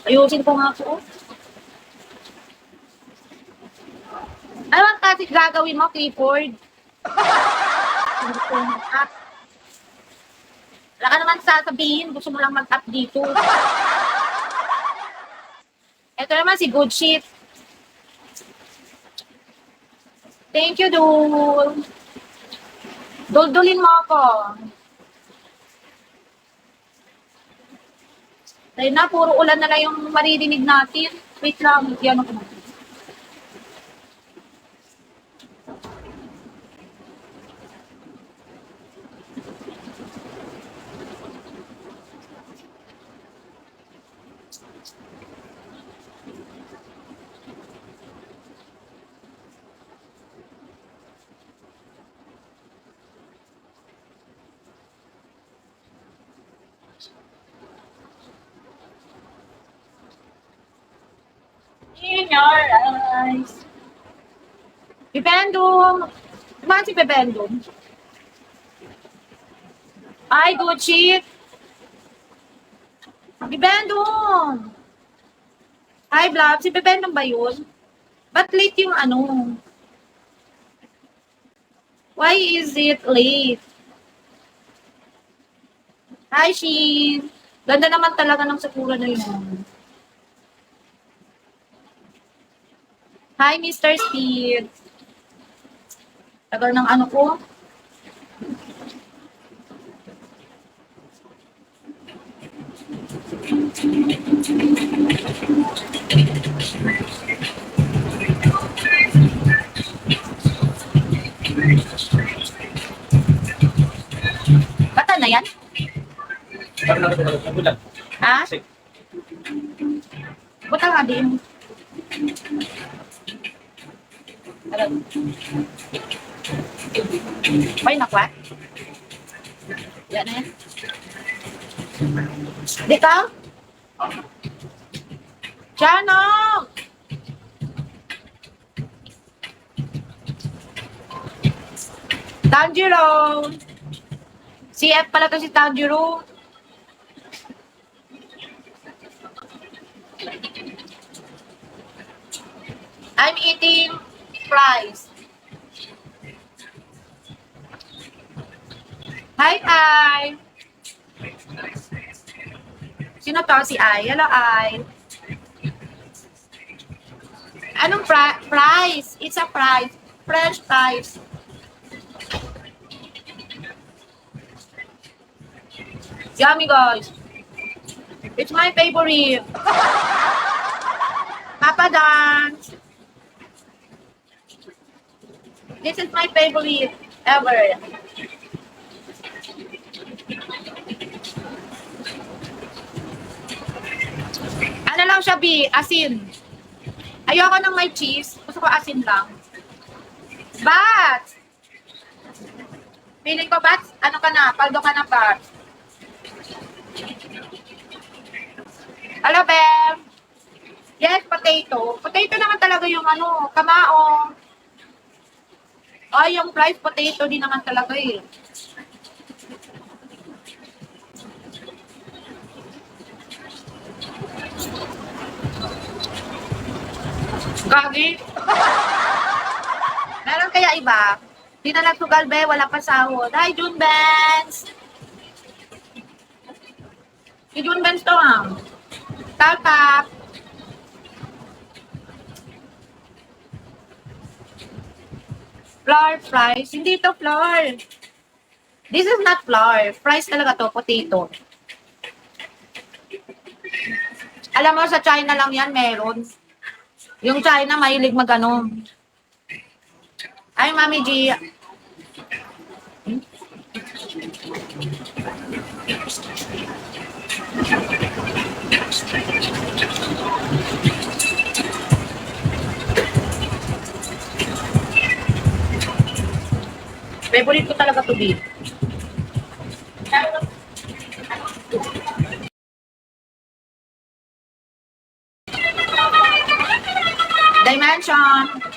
Ayusin ko nga po. Ano ang kasi gagawin mo, Clifford? Wala ka naman sasabihin. Gusto mo lang mag-up dito. Ito naman si Good Shit. Thank you, Dul. Duldulin mo ako. Dahil na, puro ulan na lang yung maririnig natin. Wait lang, yan ako. In your eyes. Bibendum. Kumain si Bibendum. Ay, good shit. Bibendum. Hi, Blab. Si Bibendum ba yun? Ba't late yung ano? Why is it late? Hi, Shin. Ganda naman talaga ng sakura na yun. Hi, Mr. Steve. Tagal ng ano ko. Bata na yan? Ha? Buta nga din. May nakwat? Yan na yan. Di ka? Jano! Tanjiro! CF pala to si Tanjiro. I'm eating fries. Hi, Ai. Sino to? Si Ai. Hello, Ai. Anong fries? It's a fries. French fries. Yummy, guys. It's my favorite. Papa Dance. This is my favorite ever. Ano lang siya, B? Asin. Ayoko ng may cheese. Gusto ko asin lang. Bat! Feeling ko, Bat, ano ka na? Paldo ka na, Bat. Hello, Bem. Yes, potato. Potato naman talaga yung ano, kamao. Oh, yung fried potato din naman talaga eh. Gagi. Meron kaya iba? Di na nagsugal, be. Wala pa sahod. Hi, June Benz. Si June Benz to, ha? Tap. Flour fries. Hindi to flour. This is not flour. Fries talaga to, potato. Alam mo, sa China lang yan, meron. Yung China, mahilig mag-ano. Ay, Mami G. Favorite ko talaga to be. Dimension.